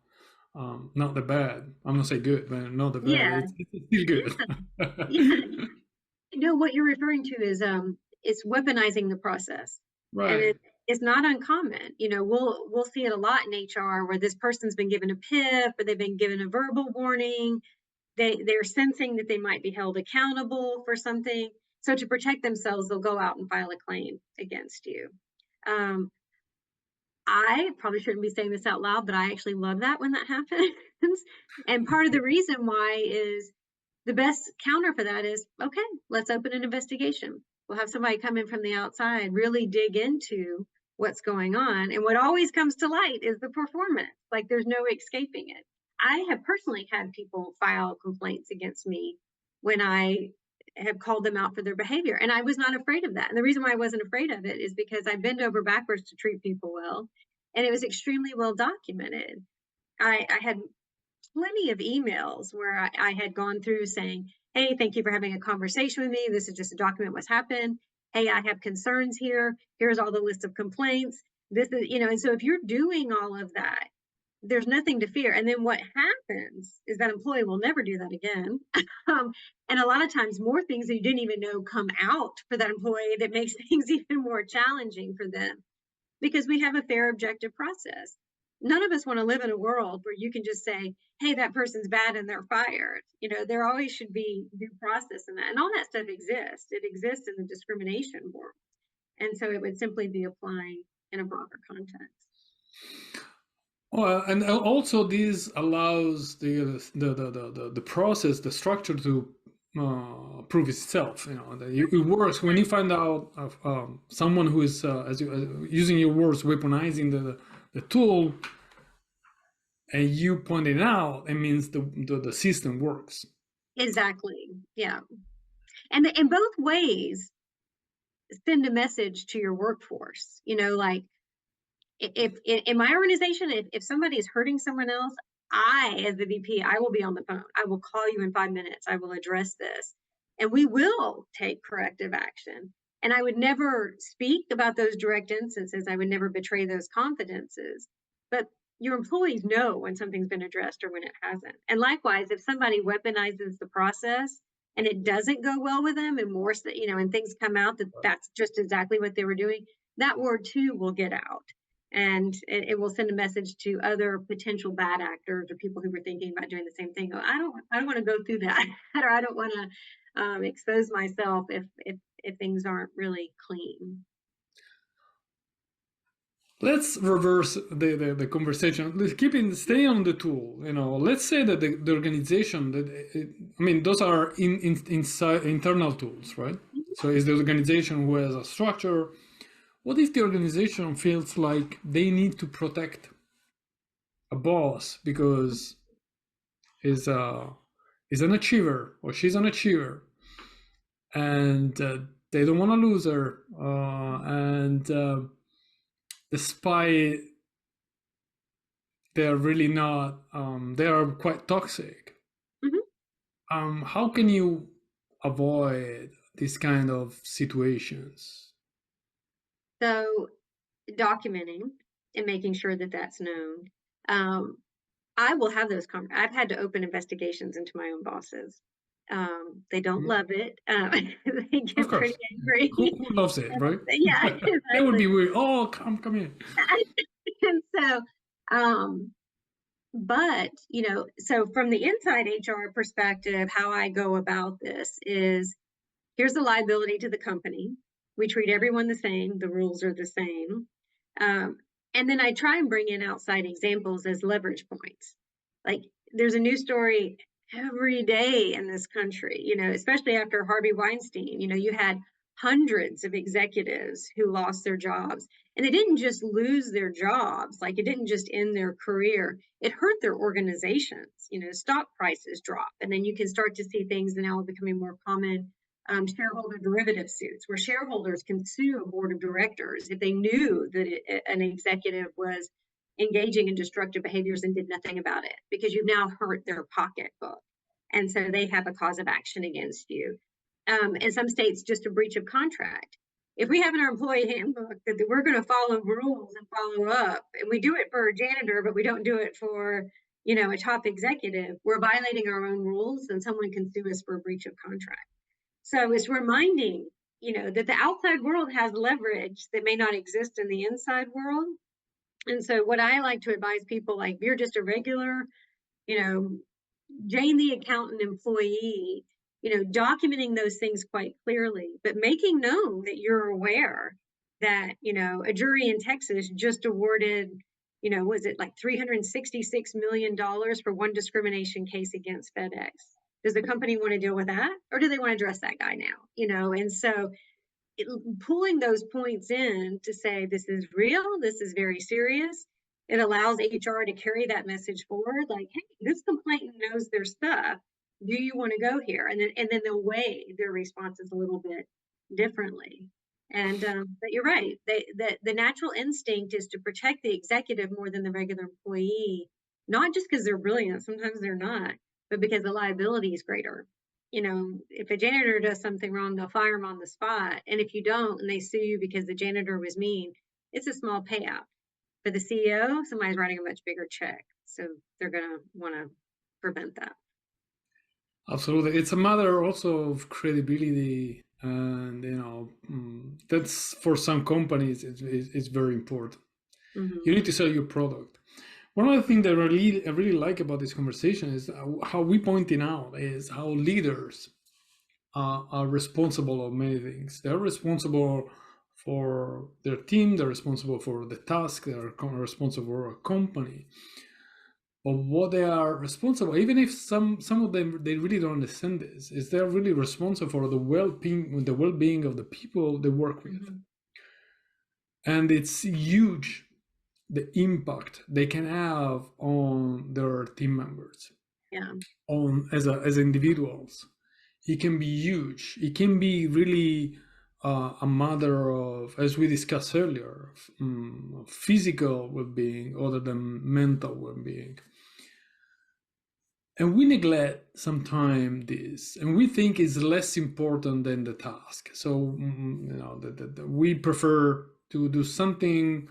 the bad. I'm not saying good, but not the bad. Yeah. It's still good. Yeah. No, what you're referring to is it's weaponizing the process. Right. And it's not uncommon. We'll see it a lot in HR where this person's been given a PIP or they've been given a verbal warning. They're sensing that they might be held accountable for something. So to protect themselves, they'll go out and file a claim against you. I probably shouldn't be saying this out loud, but I actually love that when that happens. And part of the reason why is the best counter for that is, okay, let's open an investigation. We'll have somebody come in from the outside, really dig into what's going on. And what always comes to light is the performance. Like there's no escaping it. I have personally had people file complaints against me when I have called them out for their behavior. And I was not afraid of that. And the reason why I wasn't afraid of it is because I bend over backwards to treat people well. And it was extremely well documented. I had plenty of emails where I had gone through saying, hey, thank you for having a conversation with me. This is just to document what's happened. Hey, I have concerns here. Here's all the list of complaints. This is, and so if you're doing all of that, there's nothing to fear. And then what happens is that employee will never do that again. And a lot of times more things that you didn't even know come out for that employee that makes things even more challenging for them, because we have a fair, objective process. None of us want to live in a world where you can just say, hey, that person's bad and they're fired. There always should be due process in that. And all that stuff exists. It exists in the discrimination world. And so it would simply be applying in a broader context. Well, and also this allows the process, the structure to prove itself. It works when you find out of someone who is, using your words, weaponizing the tool, and you point it out. It means the system works. Exactly. Yeah. And in both ways, send a message to your workforce. Like if in my organization, if somebody is hurting someone else, I, as the VP, I will be on the phone. I will call you in 5 minutes. I will address this, and we will take corrective action. And I would never speak about those direct instances. I would never betray those confidences. But your employees know when something's been addressed or when it hasn't. And likewise, if somebody weaponizes the process and it doesn't go well with them, and more, and things come out that that's just exactly what they were doing, that word too will get out, and it will send a message to other potential bad actors or people who were thinking about doing the same thing. Oh, I don't want to go through that, or I don't want to expose myself if things aren't really clean. Let's reverse the conversation. Let's stay on the tool. Let's say that the organization those are inside internal tools, right? So is the organization who has a structure. What if the organization feels like they need to protect a boss because he's an achiever or she's an achiever, and they don't want to lose her, and despite they're really not, they are quite toxic. Mm-hmm. How can you avoid these kind of situations? So documenting and making sure that that's known. I will have those I've had to open investigations into my own bosses. They don't love it. They get pretty angry. Who loves it, right? Yeah, exactly. That would be weird. Oh, come in. And so, but so from the inside HR perspective, how I go about this is, here's the liability to the company. We treat everyone the same. The rules are the same. And then I try and bring in outside examples as leverage points. Like, there's a news story every day in this country, especially after Harvey Weinstein. You had hundreds of executives who lost their jobs, and they didn't just lose their jobs. Like, it didn't just end their career. It hurt their organizations. Stock prices drop, and then you can start to see things that now are becoming more common. Shareholder derivative suits, where shareholders can sue a board of directors if they knew that an executive was engaging in destructive behaviors and did nothing about it, because you've now hurt their pocketbook. And so they have a cause of action against you. In some states, just a breach of contract. If we have in our employee handbook that we're going to follow rules and follow up, and we do it for a janitor, but we don't do it for a top executive, we're violating our own rules, and someone can sue us for a breach of contract. So it's reminding, that the outside world has leverage that may not exist in the inside world. And so what I like to advise people, like, you're just a regular, Jane the accountant employee, documenting those things quite clearly, but making known that you're aware that, a jury in Texas just awarded, was it like $366 million for one discrimination case against FedEx? Does the company want to deal with that, or do they want to address that guy now? And so pulling those points in to say, this is real, this is very serious. It allows HR to carry that message forward, like, hey, this complainant knows their stuff. Do you want to go here? And then they'll weigh their responses a little bit differently. And but you're right. The natural instinct is to protect the executive more than the regular employee, not just because they're brilliant. Sometimes they're not, but because the liability is greater. If a janitor does something wrong, they'll fire them on the spot. And if you don't, and they sue you because the janitor was mean, it's a small payout. For the CEO, somebody's writing a much bigger check. So they're going to want to prevent that. Absolutely. It's a matter also of credibility. And, that's, for some companies, it's very important. Mm-hmm. You need to sell your product. One of the things that I really like about this conversation is how we pointing out is how leaders are responsible of many things. They're responsible for their team. They're responsible for the task. They're responsible for a company. But what they are responsible, even if some of them, they really don't understand this, is they're really responsible for the well-being of the people they work with. Mm-hmm. And it's huge, the impact they can have on their team members, as individuals. It can be huge. It can be really a matter of, as we discussed earlier, physical well-being other than mental well-being. And we neglect sometimes this, and we think it's less important than the task. So, we prefer to do something,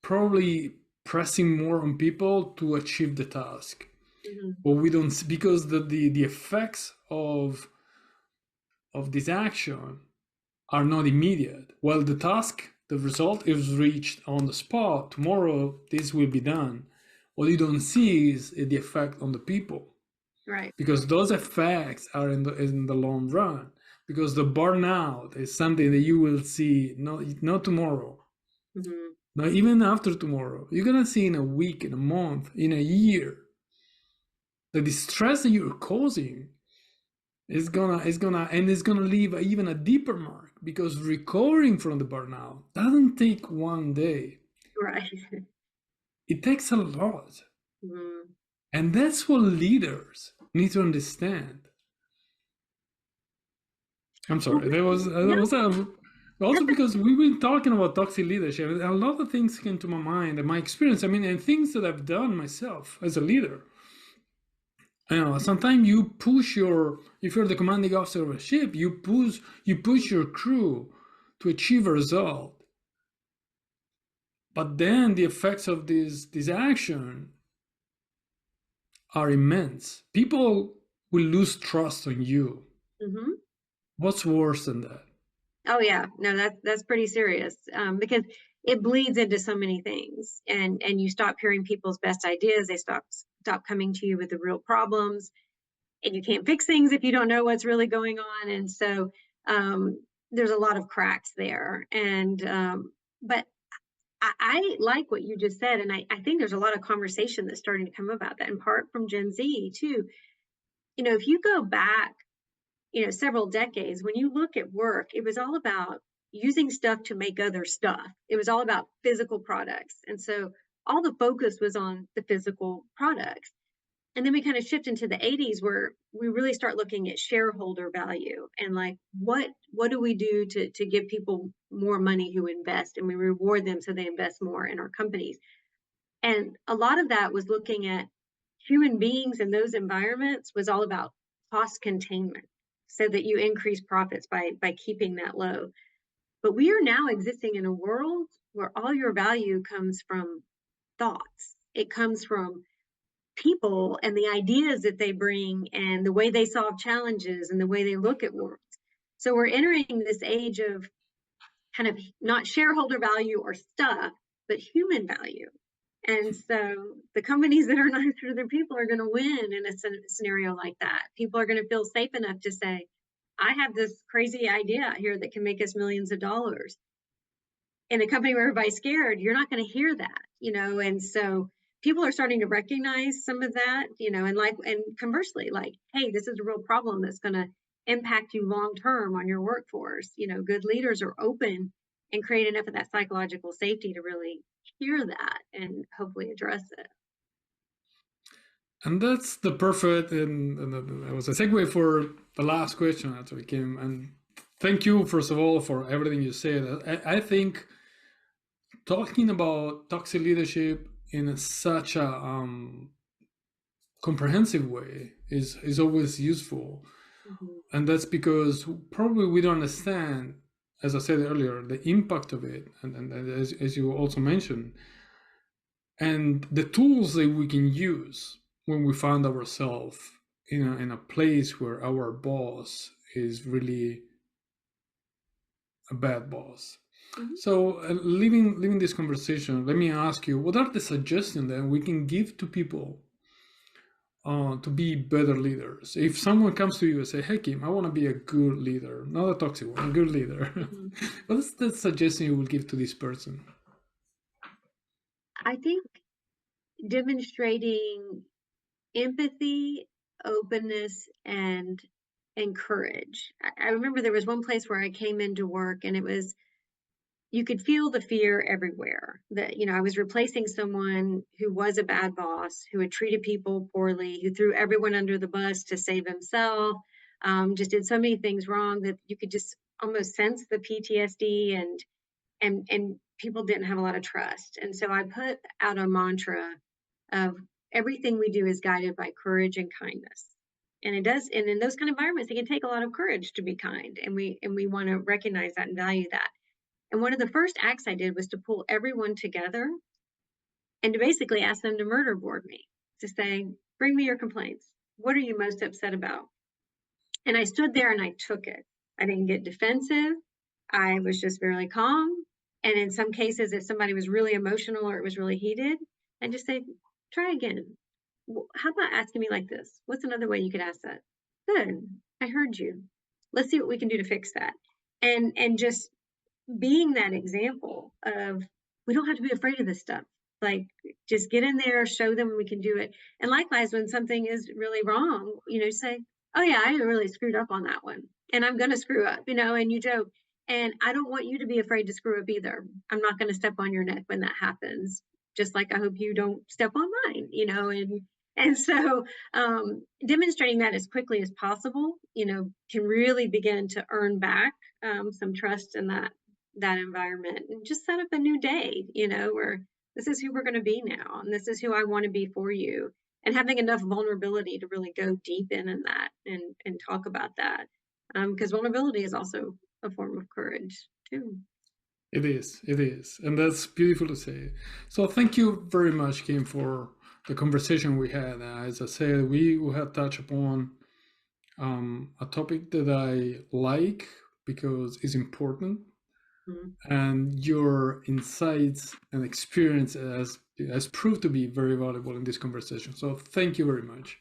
probably pressing more on people to achieve the task. Mhm. But we don't, because the effects of this action are not immediate. While the task, the result is reached on the spot, tomorrow this will be done. What you don't see is the effect on the people, Right. because those effects are in the long run. Because the burnout is something that you will see not tomorrow, Mhm. not even after tomorrow. You're gonna see in a week, in a month, in a year. The distress that you're causing is gonna leave even a deeper mark, because recovering from the burnout doesn't take one day. Right. It takes a lot. Mhm. And that's what leaders need to understand. I'm Well, sorry, there was no, also that's because we've been talking about toxic leadership. A lot of things came to my mind and my experience. I mean, and things that I've done myself as a leader. Sometimes you push if you're the commanding officer of a ship, you push your crew to achieve a result. But then the effects of this action are immense. People will lose trust on you. mhm. What's worse than that? Oh yeah, no, that's pretty serious, because it bleeds into so many things, and you stop hearing people's best ideas. They stop coming to you with the real problems, and you can't fix things if you don't know what's really going on. And so there's a lot of cracks there. And but I like what you just said, and I think there's a lot of conversation that's starting to come about that, in part from Gen Z too. If you go back several decades, when you look at work, it was all about using stuff to make other stuff. It was all about physical products. And so all the focus was on the physical products. And then we kind of shift into the 80s, where we really start looking at shareholder value, and like what do we do to give people more money who invest, and we reward them so they invest more in our companies. And a lot of that was looking at human beings in those environments, was all about cost containment, so that you increase profits by keeping that low. But we are now existing in a world where all your value comes from thoughts. It comes from people and the ideas that they bring and the way they solve challenges and the way they look at worlds. So we're entering this age of kind of not shareholder value or stuff, but human value. And so the companies that are nicer to their people are going to win in a scenario like that. People are going to feel safe enough to say, I have this crazy idea out here that can make us millions of dollars. In a company where everybody's scared, you're not going to hear that. And so people are starting to recognize some of that, and conversely, like, hey, this is a real problem that's going to impact you long term on your workforce. Good leaders are open and create enough of that psychological safety to really hear that and hopefully address it. And that's the perfect, and that was a segue for the last question after we came. And thank you, first of all, for everything you said. I think talking about toxic leadership in such a comprehensive way is always useful. Mhm. And that's because probably we don't understand, as I said earlier, the impact of it, and as you also mentioned, and the tools that we can use when we find ourselves in a place where our boss is really a bad boss. Mhm. So, leaving this conversation, let me ask you, what are the suggestions that we can give to people to be better leaders? If someone comes to you and say, "Hey, Kim, I want to be a good leader, not a toxic one, a good leader," Mhm. what is the suggestion you will give to this person? I think demonstrating empathy, openness, and courage. I remember there was one place where I came into work, and it was, you could feel the fear everywhere. That I was replacing someone who was a bad boss, who had treated people poorly, who threw everyone under the bus to save himself. just did so many things wrong that you could just almost sense the PTSD, and people didn't have a lot of trust. And so I put out a mantra of everything we do is guided by courage and kindness. And it does, and in those kind of environments, it can take a lot of courage to be kind. And we want to recognize that and value that. And one of the first acts I did was to pull everyone together and to basically ask them to murder board me, to say, bring me your complaints. What are you most upset about? And I stood there and I took it. I didn't get defensive. I was just very calm. And in some cases, if somebody was really emotional or it was really heated, I just say, try again. How about asking me like this? What's another way you could ask that? Good. I heard you. Let's see what we can do to fix that. And just being that example of, we don't have to be afraid of this stuff. Like, just get in there, show them we can do it. And likewise, when something is really wrong, say, oh yeah, I really screwed up on that one. And I'm going to screw up, and you joke. And I don't want you to be afraid to screw up either. I'm not going to step on your neck when that happens. Just like I hope you don't step on mine, and so demonstrating that as quickly as possible, can really begin to earn back some trust in that environment, and just set up a new day, where this is who we're going to be now, and this is who I want to be for you, and having enough vulnerability to really go deep in that and talk about that, because vulnerability is also a form of courage too. It is, and that's beautiful to say. So thank you very much, Kim, for the conversation we had. As I said, we have touched upon a topic that I like because it's important. Mm-hmm. And your insights and experience has proved to be very valuable in this conversation. So thank you very much.